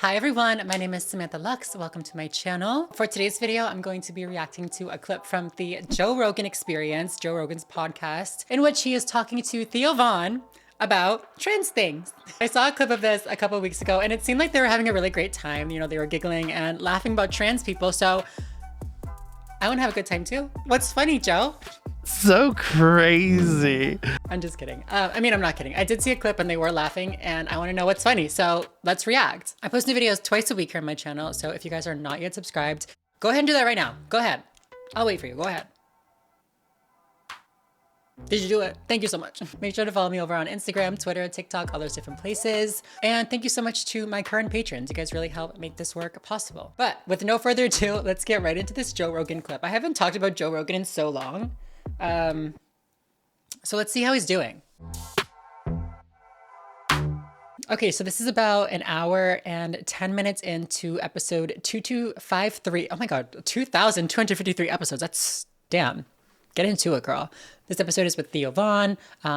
Hi everyone, my name is Samantha Lux. Welcome to my channel. For today's video, I'm going to be reacting to a clip from the Joe Rogan Experience, Joe Rogan's podcast, in which he is talking to Theo about trans things. I saw a clip of this a couple of weeks ago and it seemed like they were having a really great time. You know, they were giggling and laughing about trans people, so I want to have a good time too. What's funny, Joe? So crazy. I'm just kidding. I mean, I'm not kidding. I did see a clip and they were laughing and I want to know what's funny. So let's react. I post new videos twice a week here on my channel. So if you guys are not yet subscribed, go ahead and do that right now. Go ahead. I'll wait for you. Go ahead. Did you do it? Thank you so much. Make sure to follow me over on Instagram, Twitter, TikTok, all those different places. And thank you so much to my current patrons. You guys really help make this work possible. But with no further ado, let's get right into this Joe Rogan clip. I haven't talked about Joe Rogan in so long. So let's see how he's doing. Okay, so this is about an hour and 10 minutes into episode 2253. Oh my God, 2,253 episodes. That's, damn. Get into it, girl. This episode is with Theo.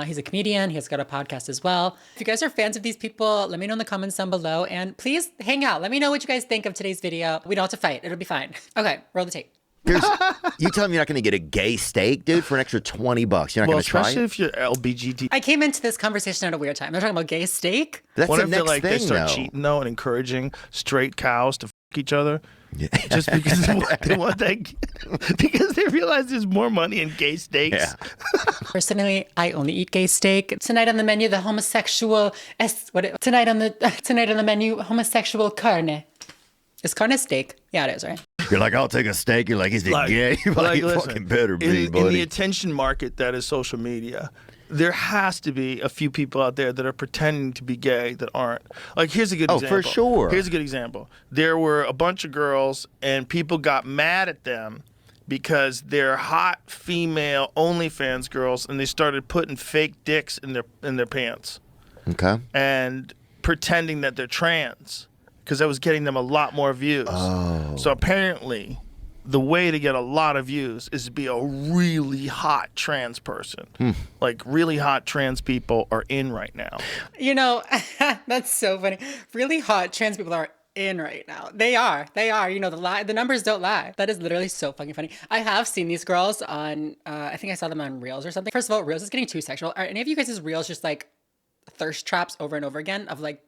He's a comedian. He's got a podcast as well. If you guys are fans of these people, let me know in the comments down below and please hang out. Let me know what you guys think of today's video. We don't have to fight. It'll be fine. Okay, roll the tape. You tell me you're not going to get a gay steak, dude, for an extra $20. You're not going to try it? Especially if you're LGBTQ. I came into this conversation at a weird time. They're talking about gay steak. That's the next like thing, they start though. cheating though and encouraging straight cows to each other. Yeah. Just because they want that, because they realize there's more money in gay steaks. Yeah. Personally, I only eat gay steak. Tonight on the menu, the homosexual tonight on the menu, homosexual carne. Is carne steak? Yeah, it is, right? You're like, I'll take a steak. You're like, is it gay? You're like, listen, fucking better be, buddy. In the attention market that is social media, there has to be a few people out there that are pretending to be gay that aren't. Like, here's a good example. Oh, for sure. Here's a good example. There were a bunch of girls, and people got mad at them because they're hot female OnlyFans girls, and they started putting fake dicks in their pants. Okay. And pretending that they're trans, because that was getting them a lot more views. Oh. So apparently, the way to get a lot of views is to be a really hot trans person. Like, really hot trans people are in right now. You know, that's so funny. Really hot trans people are in right now. They are. You know, the numbers don't lie. That is literally so fucking funny. I have seen these girls on, I think I saw them on Reels or something. First of all, Reels is getting too sexual. Are any of you guys' Reels just like thirst traps over and over again of like,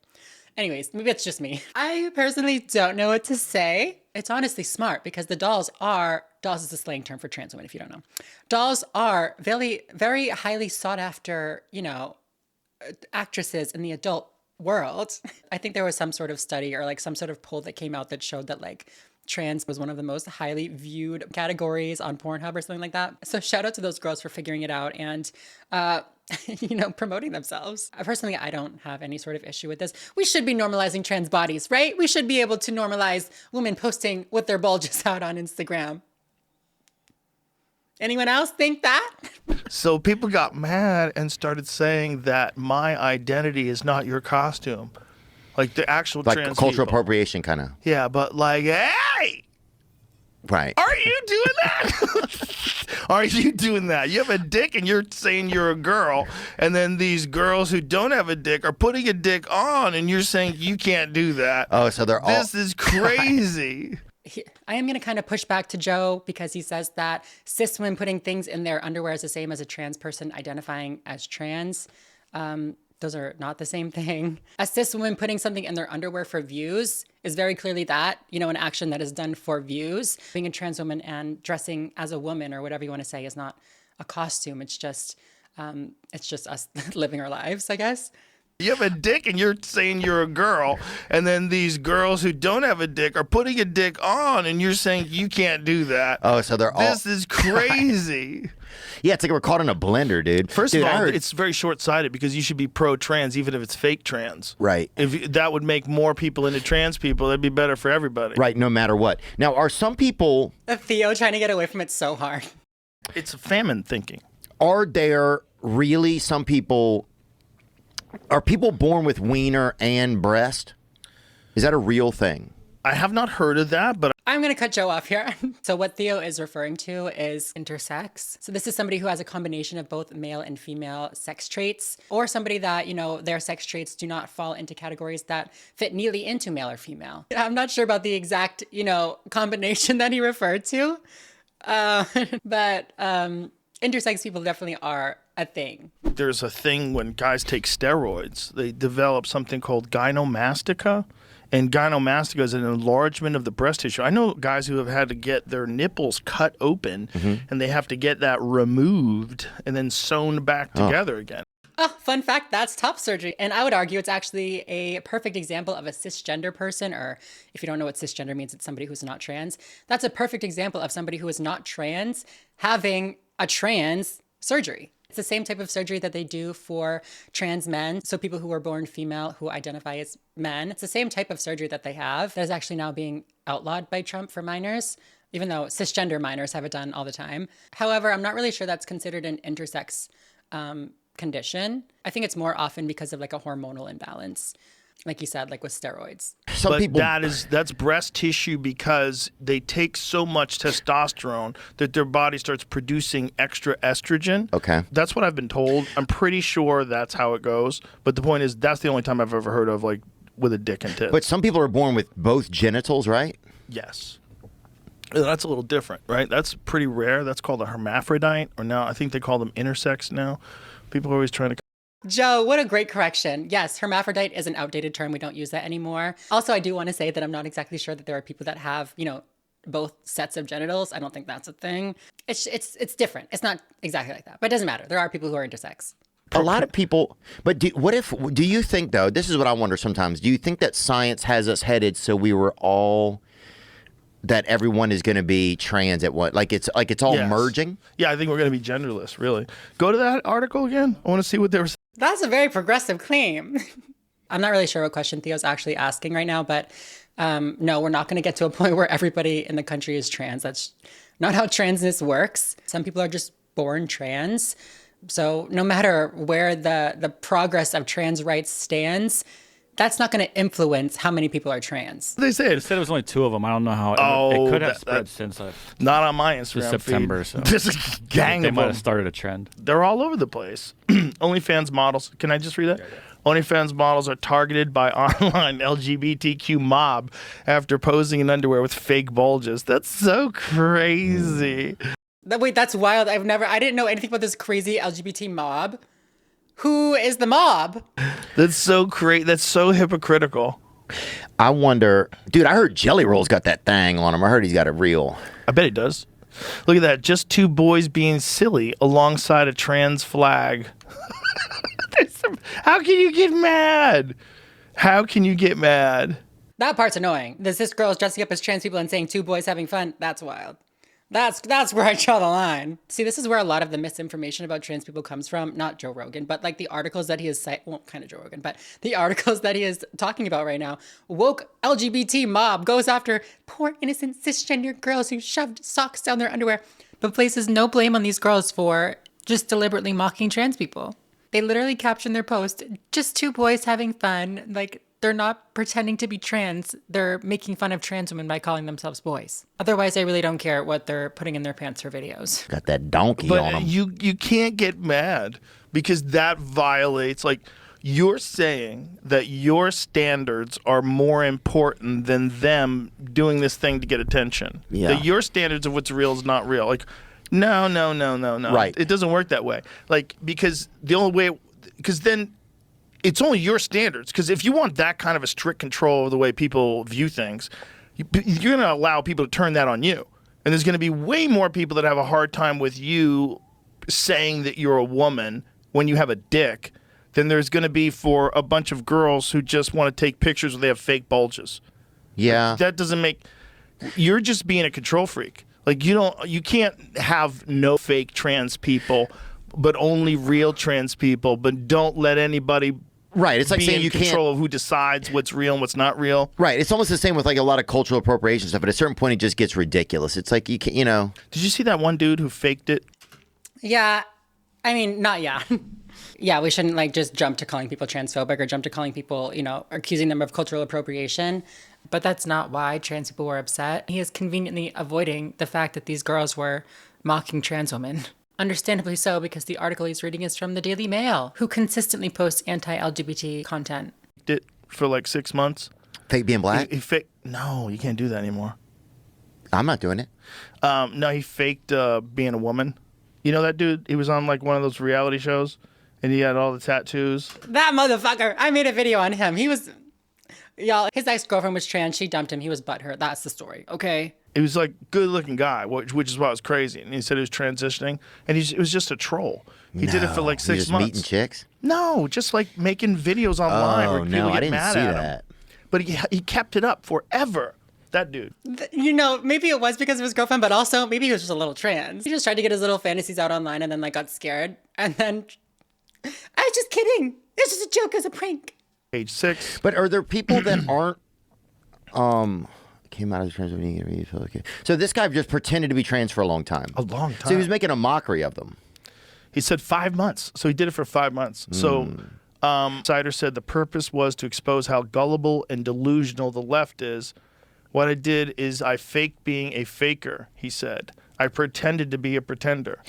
anyways, maybe it's just me. I personally don't know what to say. It's honestly smart because the dolls is a slang term for trans women if you don't know. Dolls are very, very highly sought after, you know, actresses in the adult world. I think there was some sort of study or like some sort of poll that came out that showed that like trans was one of the most highly viewed categories on Pornhub or something like that. So shout out to those girls for figuring it out and, you know, promoting themselves. Personally, I don't have any sort of issue with this. We should be normalizing trans bodies, right? We should be able to normalize women posting with their bulges out on Instagram. Anyone else think that? So people got mad and started saying that my identity is not your costume. Like the actual like trans cultural people. appropriation, kind of. Yeah, but like, hey! Right. Are you doing that? Are you doing that? You have a dick and you're saying you're a girl, and then these girls who don't have a dick are putting a dick on, and you're saying you can't do that. Oh, so they're all... This is crazy. I am going to kind of push back to Joe because he says that cis women putting things in their underwear is the same as a trans person identifying as trans. Those are not the same thing. A cis woman putting something in their underwear for views is very clearly that, you know, an action that is done for views. Being a trans woman and dressing as a woman or whatever you want to say is not a costume. It's just us living our lives, I guess. You have a dick and you're saying you're a girl, and then these girls who don't have a dick are putting a dick on, and you're saying you can't do that. Oh, so they're all... This is crazy. Yeah, it's like we're caught in a blender, dude. First Dude, of all, it's very short-sighted because you should be pro-trans even if it's fake trans. Right. If that would make more people into trans people, that'd be better for everybody. Right, no matter what. Now, are some people... Theo trying to get away from it so hard. It's famine thinking. Are there really some people... Are people born with wiener and breast? Is that a real thing? I have not heard of that, but I'm going to cut Joe off here. So what Theo is referring to is intersex. So this is somebody who has a combination of both male and female sex traits, or somebody that, their sex traits do not fall into categories that fit neatly into male or female. I'm not sure about the exact, combination that he referred to, but intersex people definitely are a thing. There's a thing when guys take steroids, they develop something called gynomastica. And gynomastica is an enlargement of the breast tissue. I know guys who have had to get their nipples cut open, and they have to get that removed and then sewn back together again. Oh, fun fact, that's top surgery. And I would argue it's actually a perfect example of a cisgender person, or if you don't know what cisgender means, it's somebody who's not trans. That's a perfect example of somebody who is not trans having a trans surgery. It's the same type of surgery that they do for trans men. So people who are born female who identify as men. It's the same type of surgery that they have that is actually now being outlawed by Trump for minors, even though cisgender minors have it done all the time. However, I'm not really sure that's considered an intersex condition. I think it's more often because of like a hormonal imbalance. Like you said, like with steroids. Some people that's breast tissue because they take so much testosterone that their body starts producing extra estrogen. Okay. That's what I've been told. I'm pretty sure that's how it goes. But the point is, that's the only time I've ever heard of like with a dick and tits. But some people are born with both genitals, right? Yes. That's a little different, right? That's pretty rare. That's called a hermaphrodite, or now I think they call them intersex now. People are always trying to. Joe, what a great correction. Yes, hermaphrodite is an outdated term. We don't use that anymore. Also, I do want to say that I'm not exactly sure that there are people that have, both sets of genitals. I don't think that's a thing. It's different. It's not exactly like that, but it doesn't matter. There are people who are intersex. A lot of people, but do you think though, this is what I wonder sometimes, do you think that science has us headed so we were all, that everyone is going to be trans at what, like it's all merging? Yeah, I think we're going to be genderless, really. Go to that article again. I want to see what they were saying. That's a very progressive claim. I'm not really sure what question Theo's actually asking right now, but no, we're not going to get to a point where everybody in the country is trans. That's not how transness works. Some people are just born trans. So no matter where the progress of trans rights stands, that's not going to influence how many people are trans. They said It said it was only 2 of them. I don't know how it could have spread since not on my Instagram September. feed. So There's a gang they of might them. have started a trend. They're all over the place. OnlyFans models. Can I just read that? Yeah. OnlyFans models are targeted by online LGBTQ mob after posing in underwear with fake bulges. That's so crazy. Wait, that's wild. I didn't know anything about this crazy LGBT mob. Who is the mob? That's so great. That's so hypocritical. I wonder, dude, I heard Jelly Roll's got that thing on him. I heard he's got it real. I bet he does. Look at that. Just 2 boys being silly alongside a trans flag. How can you get mad? How can you get mad? That part's annoying. This girl's dressing up as trans people and saying 2 boys having fun. That's wild. That's where I draw the line. See, this is where a lot of the misinformation about trans people comes from. Not Joe Rogan, but like the articles that he is kind of Joe Rogan, but the articles that he is talking about right now. Woke LGBT mob goes after poor innocent cisgender girls who shoved socks down their underwear, but places no blame on these girls for just deliberately mocking trans people. They literally caption their post, just 2 boys having fun. Like, they're not pretending to be trans. They're making fun of trans women by calling themselves boys. Otherwise, I really don't care what they're putting in their pants for videos. Got that donkey But on him. you can't get mad because that violates, like, you're saying that your standards are more important than them doing this thing to get attention. Yeah. That your standards of what's real is not real. Like, no. Right. It doesn't work that way. Like, because the only way, because then it's only your standards. Because if you want that kind of a strict control of the way people view things, you're going to allow people to turn that on you. And there's going to be way more people that have a hard time with you saying that you're a woman when you have a dick than there's going to be for a bunch of girls who just want to take pictures where they have fake bulges. Yeah. That doesn't make... You're just being a control freak. Like, you can't have no fake trans people, but only real trans people, but don't let anybody... Right, it's like be saying in you control can't. of who decides what's real and what's not real. Right, it's almost the same with like a lot of cultural appropriation stuff. At a certain point, it just gets ridiculous. It's like you can't, Did you see that one dude who faked it? Yeah. I mean, not yeah. Yeah, we shouldn't like just jump to calling people transphobic or jump to calling people, accusing them of cultural appropriation. But that's not why trans people were upset. He is conveniently avoiding the fact that these girls were mocking trans women. Understandably so, because the article he's reading is from the Daily Mail, who consistently posts anti-LGBT content. Did for like 6 months. Fake being black? No, you can't do that anymore. I'm not doing it. No, he faked being a woman. You know that dude? He was on like one of those reality shows, and he had all the tattoos. That motherfucker! I made a video on him. He was... Y'all, his ex-girlfriend was trans. She dumped him. He was butthurt. That's the story, okay? He was like good-looking guy, which is why it was crazy. And he said he was transitioning, and it was just a troll. He did it for like 6 just months. Meeting chicks? No, just like making videos online where people I get didn't mad see at that. him. But he kept it up forever. That dude. You know, maybe it was because of his girlfriend, but also maybe he was just a little trans. He just tried to get his little fantasies out online and then like got scared. And then, I was just kidding. It's just a joke, it's a prank. Age 6. But are there people that aren't came out as trans? Okay. So this guy just pretended to be trans for a long time. A long time. So he was making a mockery of them. He said 5 months. So he did it for 5 months. So Sider said the purpose was to expose how gullible and delusional the left is. What I did is I faked being a faker, he said. I pretended to be a pretender.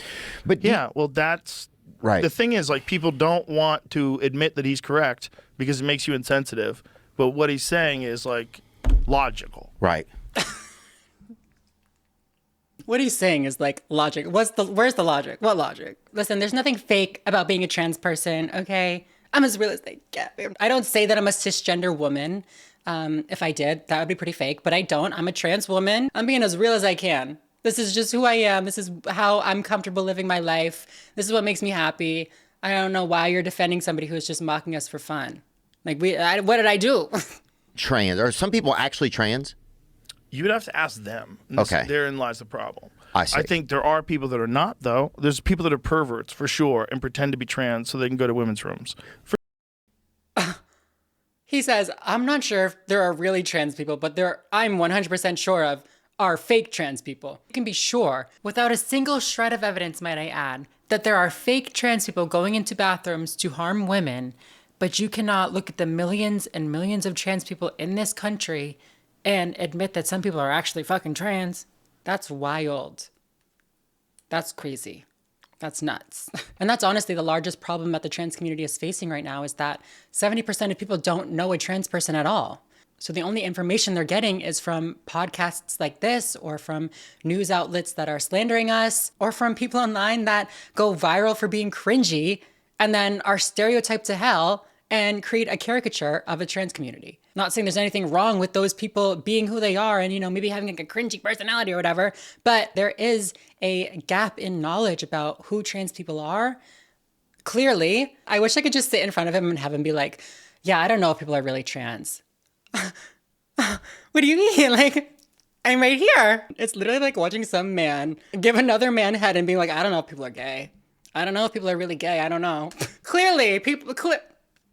But yeah, well, that's right. The thing is, like, people don't want to admit that he's correct because it makes you insensitive. But what he's saying is, like, logical. Right. What he's saying is like logic. Where's the logic? What logic? Listen, there's nothing fake about being a trans person, okay? I'm as real as they get. I don't say that I'm a cisgender woman. If I did, that would be pretty fake, but I don't. I'm a trans woman. I'm being as real as I can. This is just who I am. This is how I'm comfortable living my life. This is what makes me happy. I don't know why you're defending somebody who's just mocking us for fun. Like, what did I do? Trans. Are some people actually trans? You would have to ask them. Okay. Therein lies the problem. I see. I think there are people that are not, though. There's people that are perverts, for sure, and pretend to be trans so they can go to women's rooms. He says, I'm not sure if there are really trans people, but I'm 100% sure of are fake trans people. You can be sure, without a single shred of evidence, might I add, that there are fake trans people going into bathrooms to harm women, but you cannot look at the millions and millions of trans people in this country and admit that some people are actually fucking trans. That's wild. That's crazy. That's nuts. And that's honestly the largest problem that the trans community is facing right now is that 70% of people don't know a trans person at all. So the only information they're getting is from podcasts like this or from news outlets that are slandering us or from people online that go viral for being cringy and then are stereotyped to hell and create a caricature of a trans community. Not saying there's anything wrong with those people being who they are and, maybe having like a cringy personality or whatever, but there is a gap in knowledge about who trans people are. Clearly, I wish I could just sit in front of him and have him be like, yeah, I don't know if people are really trans. What do you mean? Like, I'm right here. It's literally like watching some man give another man head and being like, I don't know if people are gay. I don't know if people are really gay. I don't know. Clearly, people...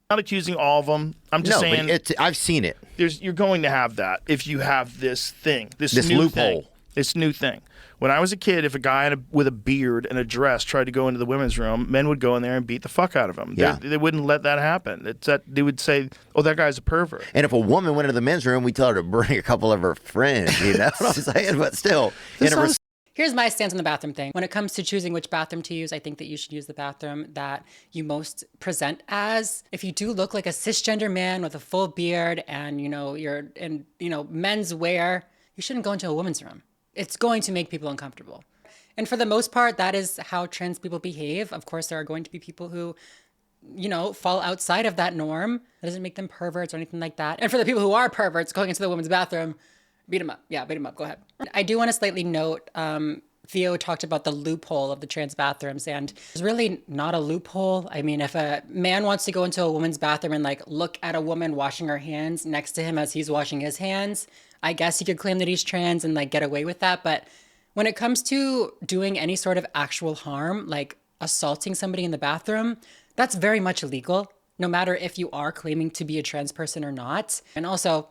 Not accusing all of them. I'm just saying. But I've seen it. You're going to have that if you have this thing, this new loophole. thing, this new thing. When I was a kid, if a guy with a beard and a dress tried to go into the women's room, men would go in there and beat the fuck out of him. Yeah. They wouldn't let that happen. They would say, "Oh, that guy's a pervert." And if a woman went into the men's room, we tell her to bring a couple of her friends. You know what I'm saying? But still, Here's my stance on the bathroom thing. When it comes to choosing which bathroom to use, I think that you should use the bathroom that you most present as. If you do look like a cisgender man with a full beard and, you're in, men's wear, you shouldn't go into a woman's room. It's going to make people uncomfortable. And for the most part, that is how trans people behave. Of course, there are going to be people who, fall outside of that norm. That doesn't make them perverts or anything like that. And for the people who are perverts going into the women's bathroom, beat them up. Yeah, beat them up. Go ahead. I do want to slightly note, Theo talked about the loophole of the trans bathrooms, and it's really not a loophole. I mean, if a man wants to go into a woman's bathroom and look at a woman washing her hands next to him as he's washing his hands, I guess he could claim that he's trans and get away with that. But when it comes to doing any sort of actual harm, like assaulting somebody in the bathroom, that's very much illegal, no matter if you are claiming to be a trans person or not. And also,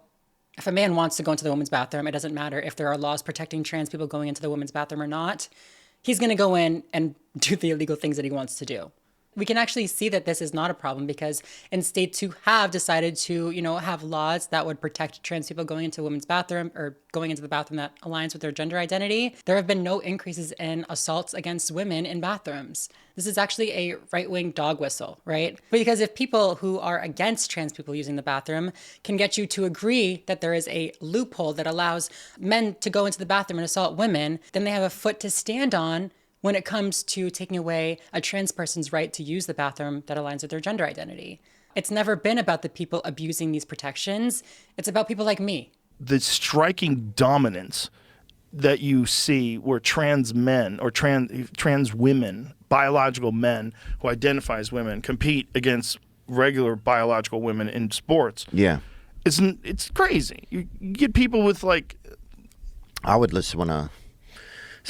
if a man wants to go into the women's bathroom, it doesn't matter if there are laws protecting trans people going into the women's bathroom or not. He's going to go in and do the illegal things that he wants to do. We can actually see that this is not a problem because in states who have decided to, have laws that would protect trans people going into a women's bathroom or going into the bathroom that aligns with their gender identity, there have been no increases in assaults against women in bathrooms. This is actually a right-wing dog whistle, right? Because if people who are against trans people using the bathroom can get you to agree that there is a loophole that allows men to go into the bathroom and assault women, then they have a foot to stand on when it comes to taking away a trans person's right to use the bathroom that aligns with their gender identity. It's never been about the people abusing these protections. It's about people like me. The striking dominance that you see where trans men or trans women, biological men who identify as women, compete against regular biological women in sports. Yeah. It's crazy. You get people with like... I would just want to...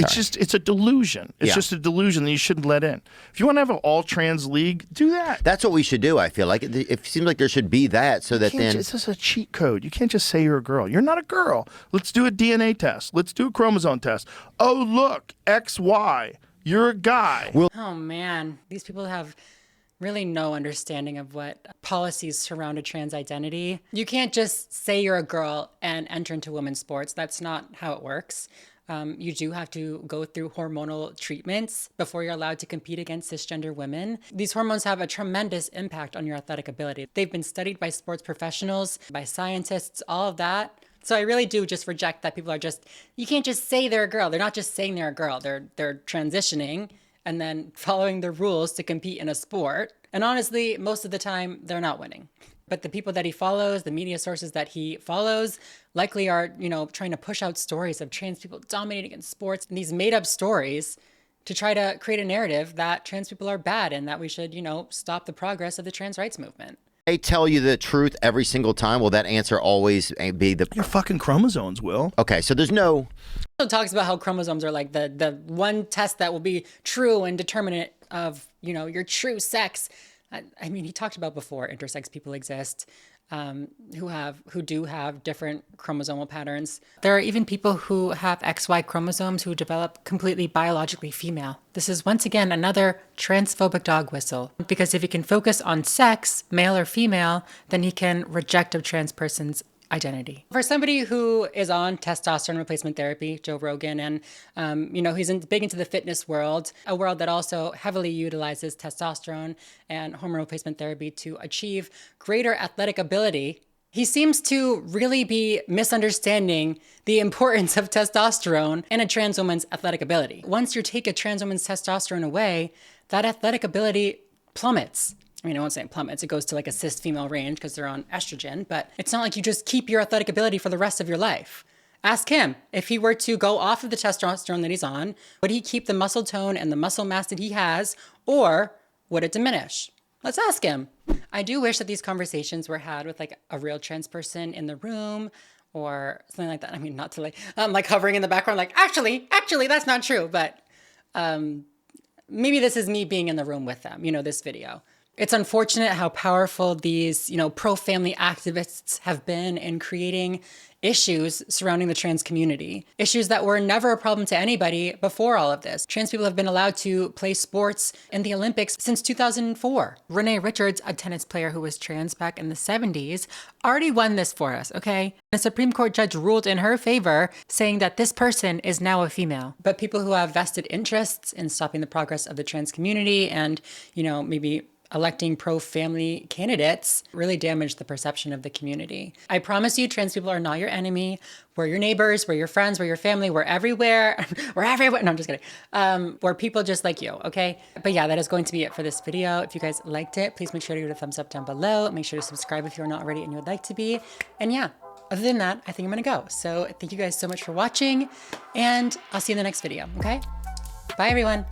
It's a delusion. It's just a delusion that you shouldn't let in. If you want to have an all-trans league, do that. That's what we should do, I feel like. It seems like there should be that so that then... It's just a cheat code. You can't just say you're a girl. You're not a girl. Let's do a DNA test. Let's do a chromosome test. Oh, look, XY. You're a guy. Oh, man. These people have really no understanding of what policies surround a trans identity. You can't just say you're a girl and enter into women's sports. That's not how it works. You do have to go through hormonal treatments before you're allowed to compete against cisgender women. These hormones have a tremendous impact on your athletic ability. They've been studied by sports professionals, by scientists, all of that. So I really do just reject that people are you can't just say they're a girl. They're not just saying they're a girl. They're transitioning and then following the rules to compete in a sport. And honestly, most of the time, they're not winning. But the people that he follows, the media sources that he follows, likely are, trying to push out stories of trans people dominating in sports and these made up stories to try to create a narrative that trans people are bad and that we should, stop the progress of the trans rights movement. They tell you the truth every single time. Will that answer always be the... Your fucking chromosomes, Will. Okay, so there's no... It talks about how chromosomes are like the one test that will be true and determinant of, your true sex. I mean, he talked about before intersex people exist who do have different chromosomal patterns. There are even people who have XY chromosomes who develop completely biologically female. This is once again another transphobic dog whistle, because if he can focus on sex, male or female, then he can reject a trans person's identity. For somebody who is on testosterone replacement therapy, Joe Rogan, and he's big into the fitness world, a world that also heavily utilizes testosterone and hormone replacement therapy to achieve greater athletic ability. He seems to really be misunderstanding the importance of testosterone in a trans woman's athletic ability. Once you take a trans woman's testosterone away, that athletic ability plummets. I mean, I won't say it plummets. It goes to like a cis female range because they're on estrogen, but it's not like you just keep your athletic ability for the rest of your life. Ask him, if he were to go off of the testosterone that he's on, would he keep the muscle tone and the muscle mass that he has, or would it diminish? Let's ask him. I do wish that these conversations were had with like a real trans person in the room or something like that. I mean, not to like hovering in the background, like, actually, that's not true. But maybe this is me being in the room with them, this video. It's unfortunate how powerful these, pro-family activists have been in creating issues surrounding the trans community. Issues that were never a problem to anybody before all of this. Trans people have been allowed to play sports in the Olympics since 2004. Renee Richards, a tennis player who was trans back in the 70s, already won this for us, okay? A Supreme Court judge ruled in her favor, saying that this person is now a female. But people who have vested interests in stopping the progress of the trans community and, maybe electing pro-family candidates really damage the perception of the community. I promise you, trans people are not your enemy. We're your neighbors, we're your friends, we're your family, we're everywhere. We're everywhere. No, I'm just kidding. We're people just like you, okay? But yeah, that is going to be it for this video. If you guys liked it, please make sure to give it a thumbs up down below. Make sure to subscribe if you're not already and you would like to be. And yeah, other than that, I think I'm gonna go. So thank you guys so much for watching, and I'll see you in the next video, okay? Bye, everyone.